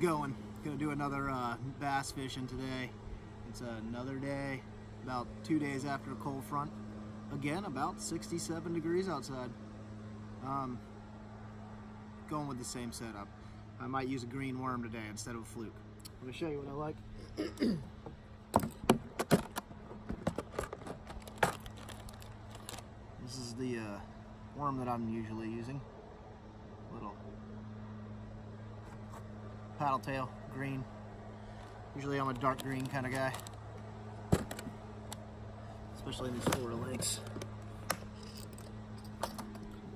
going. Gonna do another bass fishing today. It's another day, about 2 days after a cold front. Again, about 67 degrees outside. Going with the same setup. I might use a green worm today instead of a fluke. I'm gonna show you what I like. This is the worm that I'm usually using. Little paddle tail, green. Usually I'm a dark green kind of guy, especially in these Florida lakes.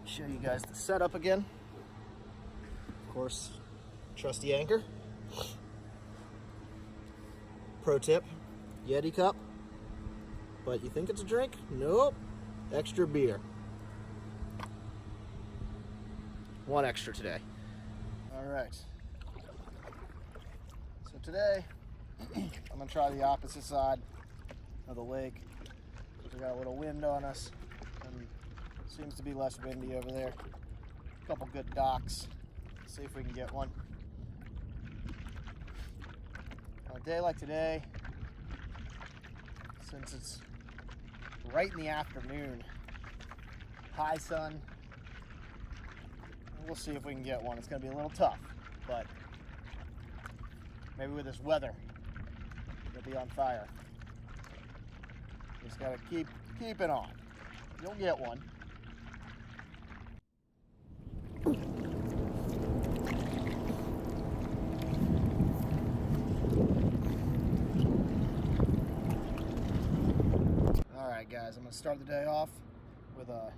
Show you guys the setup again. Of course, trusty anchor. Pro tip, Yeti cup. But you think it's a drink? Nope. Extra beer. One extra today. All right. So today, I'm gonna try the opposite side of the lake. We got a little wind on us, and it seems to be less windy over there. A couple good docks. Let's see if we can get one. On a day like today, since it's right in the afternoon, high sun, we'll see if we can get one. It's gonna be a little tough, but maybe with this weather, it'll be on fire. Just gotta keep it on. You'll get one. All right, guys, I'm gonna start the day off with a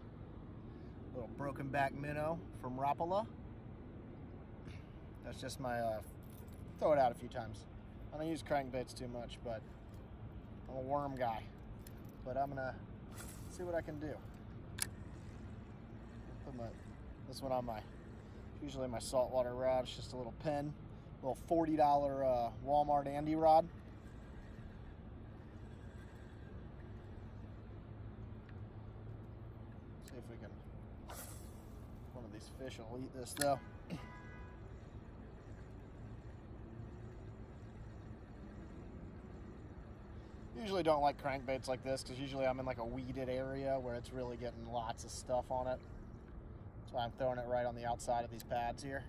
little broken back minnow from Rapala. That's just my, throw it out a few times. I don't use crankbaits too much, but I'm a worm guy. But I'm gonna see what I can do. Put this one on usually my saltwater rod. It's just a little pen, little $40 Walmart Andy rod. See if we can, one of these fish will eat this though. Usually don't like crankbaits like this because usually I'm in like a weeded area where it's really getting lots of stuff on it. That's why I'm throwing it right on the outside of these pads here.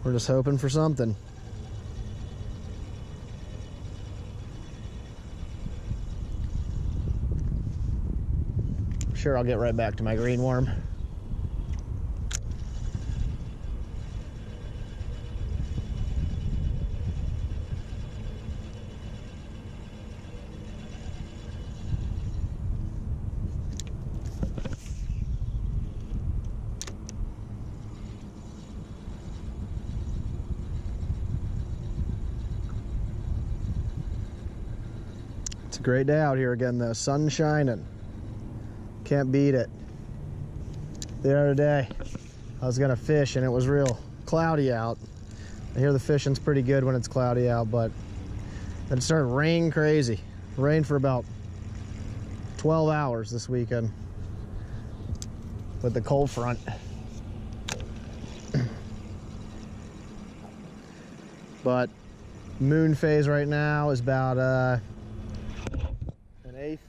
We're just hoping for something. Sure, I'll get right back to my green worm. It's a great day out here again though, sun shining. Can't beat it. The other day, I was gonna fish and it was real cloudy out. I hear the fishing's pretty good when it's cloudy out, but then it started raining crazy. Rained for about 12 hours this weekend with the cold front. But moon phase right now is about 1/8.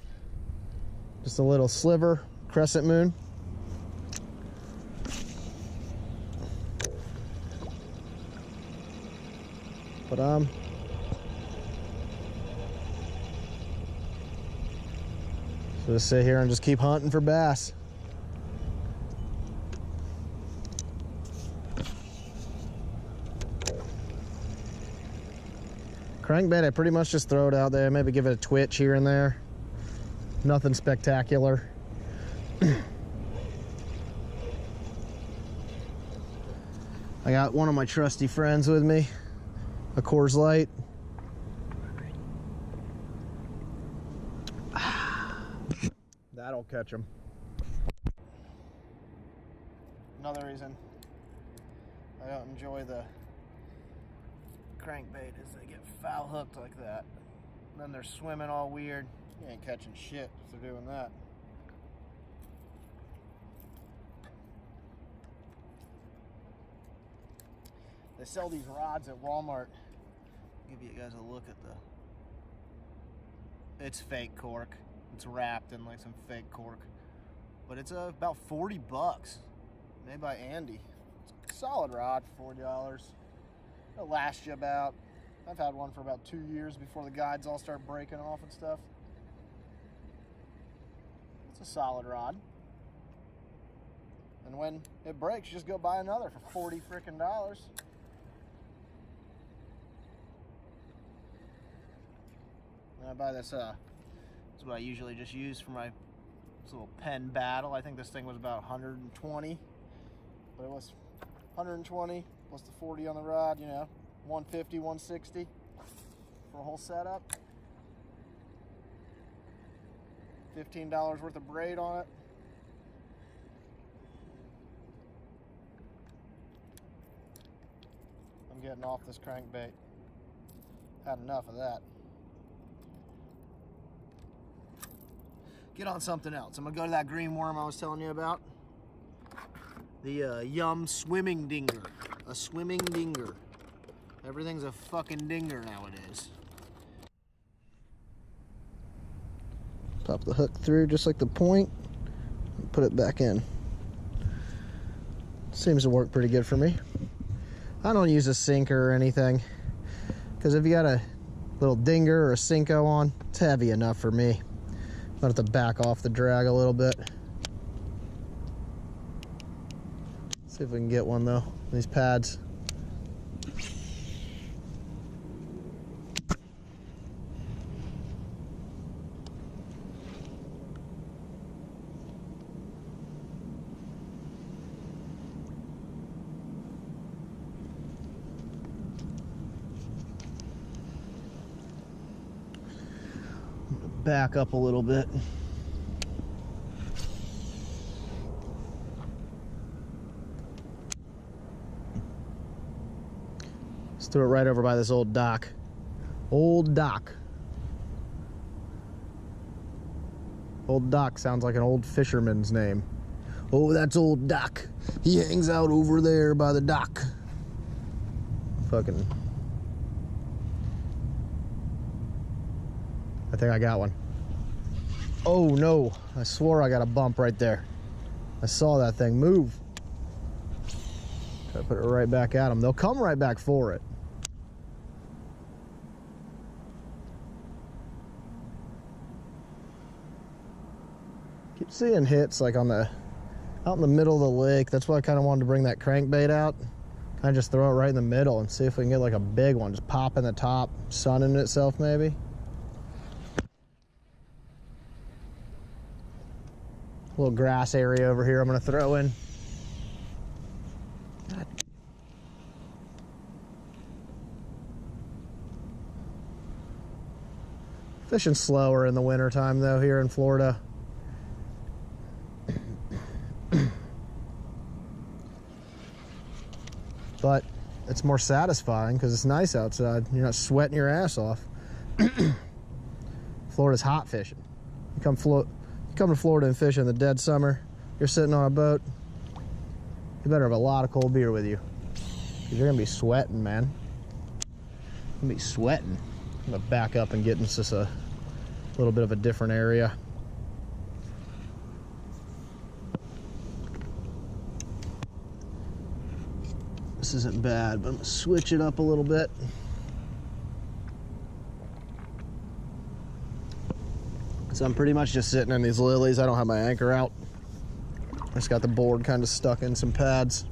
Just a little sliver, crescent moon. But so just sit here and just keep hunting for bass. Crankbait, I pretty much just throw it out there, maybe give it a twitch here and there. Nothing spectacular. I got one of my trusty friends with me, a Coors Light. That'll catch them. Another reason I don't enjoy the crankbait is they get foul hooked like that. And then they're swimming all weird. You ain't catching shit if they're doing that. They sell these rods at Walmart. I'll give you guys a look at it's fake cork. It's wrapped in like some fake cork. But it's about 40 bucks. Made by Andy. It's a solid rod for $40. It'll last you about, I've had one for about 2 years before the guides all start breaking off and stuff. It's a solid rod. And when it breaks, you just go buy another for 40 frickin' dollars. And I buy this, this is what I usually just use for my little pen battle. I think this thing was about 120, but it was 120 plus the 40 on the rod, you know, 150, 160 for a whole setup. $15 worth of braid on it. I'm getting off this crankbait. Had enough of that. Get on something else. I'm gonna go to that green worm I was telling you about. The Yum swimming dinger. A swimming dinger. Everything's a fucking dinger nowadays. Pop the hook through just like the point and put it back in. Seems to work pretty good for me. I don't use a sinker or anything, because if you got a little dinger or a Cinco on, it's heavy enough for me. I have to back off the drag a little bit. See if we can get one though. These pads. Back up a little bit. Let's throw it right over by this old dock. Old dock. Old dock sounds like an old fisherman's name. Oh, that's old Doc. He hangs out over there by the dock. Fucking. I think I got one. Oh no, I swore I got a bump right there. I saw that thing move. Try to put it right back at them. They'll come right back for it. Keep seeing hits like on out in the middle of the lake. That's why I kind of wanted to bring that crankbait out. Kind of just throw it right in the middle and see if we can get like a big one. Just pop in the top, sunning itself maybe. Little grass area over here I'm gonna throw in. God. Fishing slower in the winter time though here in Florida. But it's more satisfying because it's nice outside. You're not sweating your ass off. Florida's hot fishing. You come to Florida and fish in the dead summer, you're sitting on a boat, you better have a lot of cold beer with you. Because you're going to be sweating, man. You're going to be sweating. I'm going to back up and get into just a little bit of a different area. This isn't bad, but I'm going to switch it up a little bit. So I'm pretty much just sitting in these lilies. I don't have my anchor out. I just got the board kind of stuck in some pads.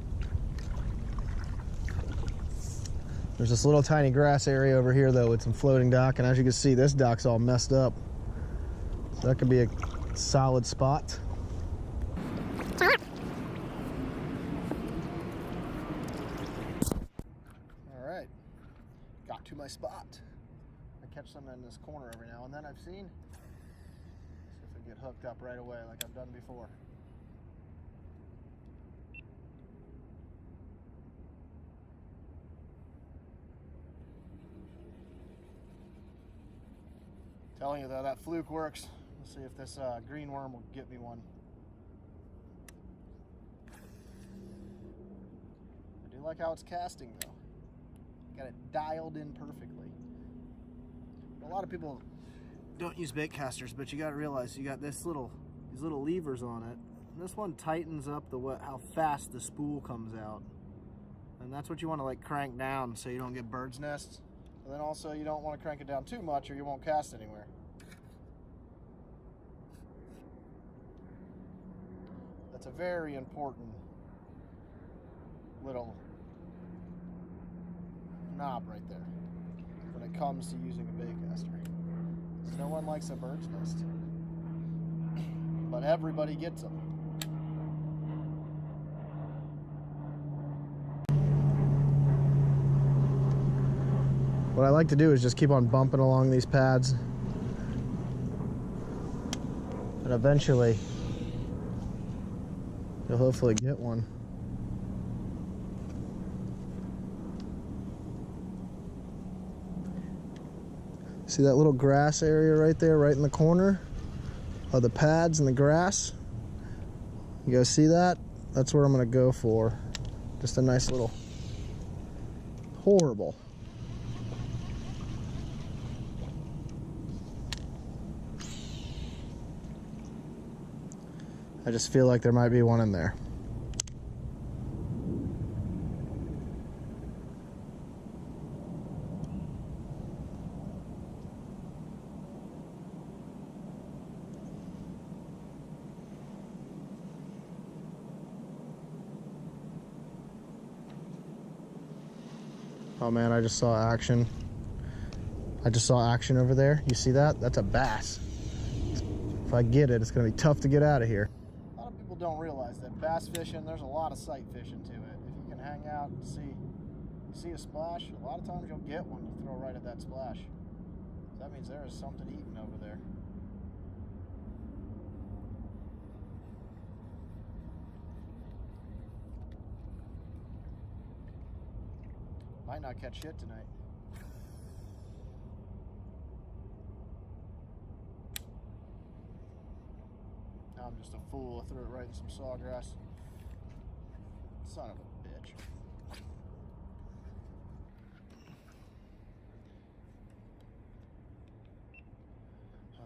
There's this little tiny grass area over here though with some floating dock, and as you can see, this dock's all messed up. So that could be a solid spot. All right, got to my spot. I catch some in this corner every now and then, I've seen. Get hooked up right away like I've done before. Telling you though, that fluke works. Let's see if this green worm will get me one. I do like how it's casting though. Got it dialed in perfectly. A lot of people don't use bait casters, but you got to realize you got these little levers on it. And this one tightens up how fast the spool comes out. And that's what you want to like crank down so you don't get bird's nests. And then also you don't want to crank it down too much or you won't cast anywhere. That's a very important little knob right there when it comes to using a bait caster. No one likes a bird's nest, but everybody gets them. What I like to do is just keep on bumping along these pads, and eventually you'll hopefully get one. See that little grass area right there, right in the corner of the pads and the grass? You guys see that? That's where I'm gonna go for. Just a nice little, horrible. I just feel like there might be one in there. Oh man, I just saw action. I just saw action over there. You see that? That's a bass. If I get it, it's gonna be tough to get out of here. A lot of people don't realize that bass fishing, there's a lot of sight fishing to it. If you can hang out and see a splash, a lot of times you'll get one. You throw right at that splash. So that means there is something eating over there. Might not catch shit tonight. Now I'm just a fool. I threw it right in some sawgrass. Son of a bitch.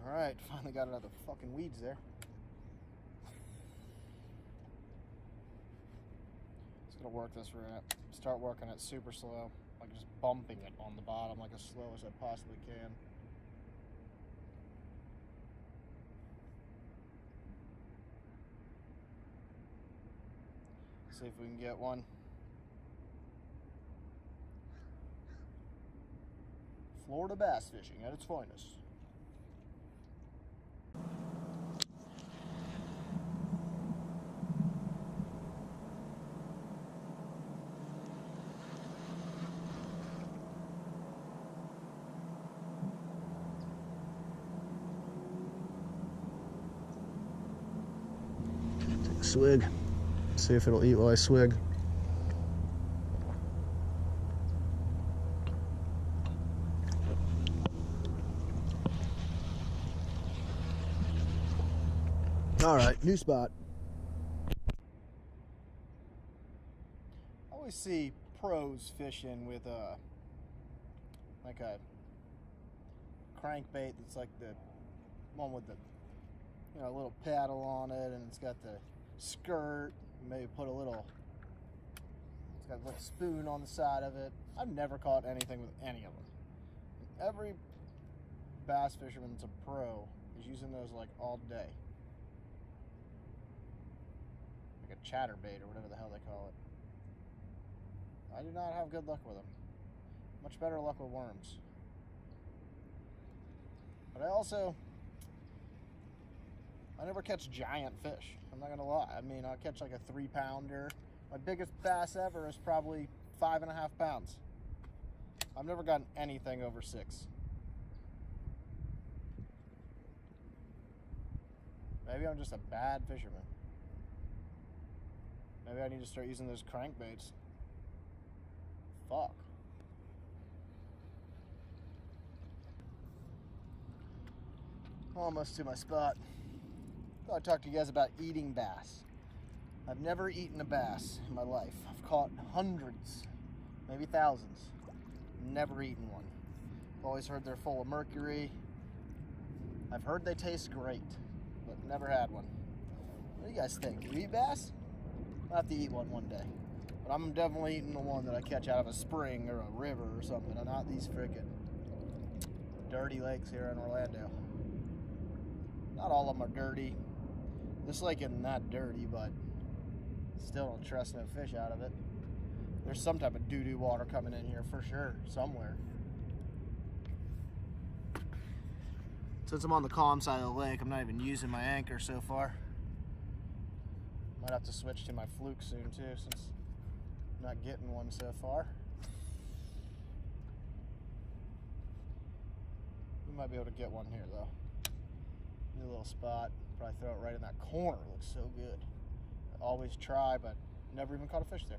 Alright, finally got it out of the fucking weeds there. Gonna work this route. Start working it super slow, like just bumping it on the bottom like as slow as I possibly can. See if we can get one. Florida bass fishing at its finest. Swig. See if it'll eat while I swig. All right, new spot. I always see pros fishing with like a crankbait that's like the one with the little paddle on it, and it's got the skirt, maybe put it's got a little spoon on the side of it. I've never caught anything with any of them. Every bass fisherman that's a pro is using those like all day. Like a chatterbait or whatever the hell they call it. I do not have good luck with them. Much better luck with worms. But I never catch giant fish. I'm not gonna lie. I mean, I'll catch like a 3-pounder. My biggest bass ever is probably 5.5 pounds. I've never gotten anything over 6. Maybe I'm just a bad fisherman. Maybe I need to start using those crankbaits. Fuck. Almost to my spot. Thought I'd talk to you guys about eating bass. I've never eaten a bass in my life. I've caught hundreds, maybe thousands. Never eaten one. I've always heard they're full of mercury. I've heard they taste great, but never had one. What do you guys think? You eat bass? I'll have to eat one day. But I'm definitely eating the one that I catch out of a spring or a river or something, and not these frickin' dirty lakes here in Orlando. Not all of them are dirty. This lake isn't that dirty, but still don't trust no fish out of it. There's some type of doo-doo water coming in here for sure, somewhere. Since I'm on the calm side of the lake, I'm not even using my anchor so far. Might have to switch to my fluke soon too, since I'm not getting one so far. We might be able to get one here though. New little spot. Probably throw it right in that corner. It looks so good. I always try, but never even caught a fish there.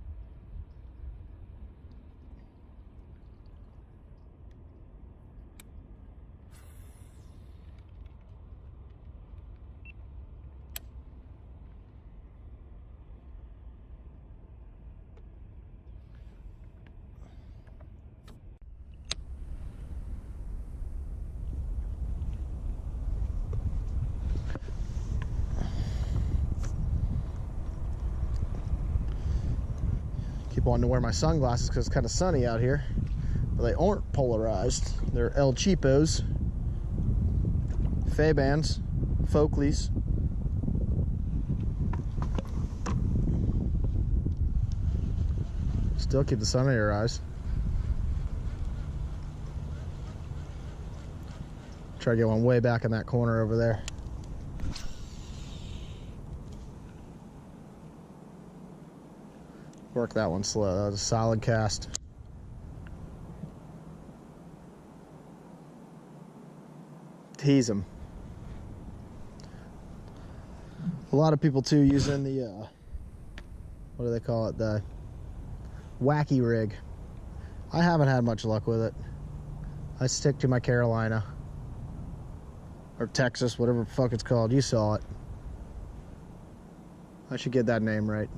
Keep wanting to wear my sunglasses because it's kind of sunny out here, but they aren't polarized. They're El Cheapos, Fay-Bans, Folkleys. Still keep the sun in your eyes. Try to get one way back in that corner over there. Work that one slow. That was a solid cast. Tease them. A lot of people too using the what do they call it, the wacky rig. I haven't had much luck with it. I stick to my Carolina or Texas, whatever the fuck it's called. You saw it. I should get that name right.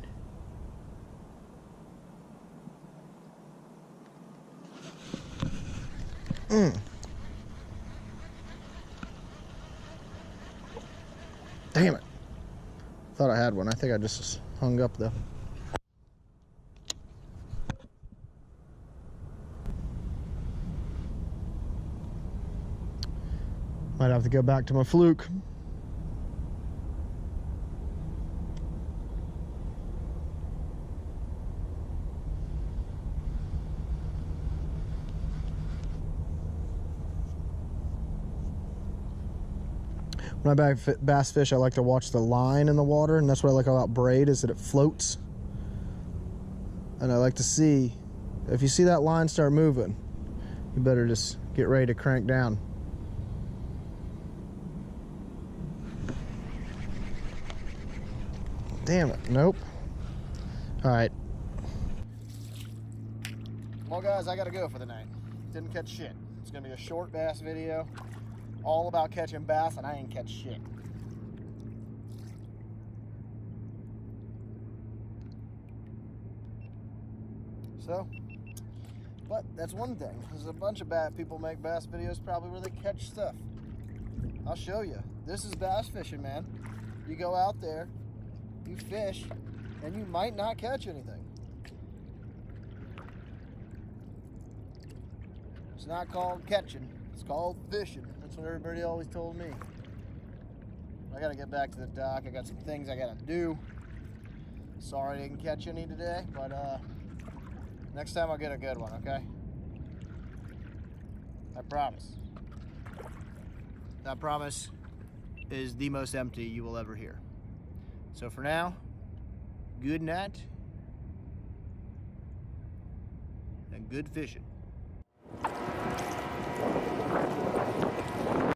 Damn it. Thought I had one. I think I just hung up though. Might have to go back to my fluke. When I bass fish, I like to watch the line in the water, and that's what I like about braid, is that it floats. And I like to see, if you see that line start moving, you better just get ready to crank down. Damn it, nope. All right. Well guys, I gotta go for the night. Didn't catch shit. It's gonna be a short bass video. All about catching bass, and I ain't catch shit. So, but that's one thing. There's a bunch of people make bass videos probably where they catch stuff. I'll show you. This is bass fishing, man. You go out there, you fish, and you might not catch anything. It's not called catching. It's called fishing. That's what everybody always told me. I gotta get back to the dock. I got some things I gotta do. Sorry I didn't catch any today, but next time I'll get a good one, okay? I promise. That promise is the most empty you will ever hear. So for now, good night and good fishing.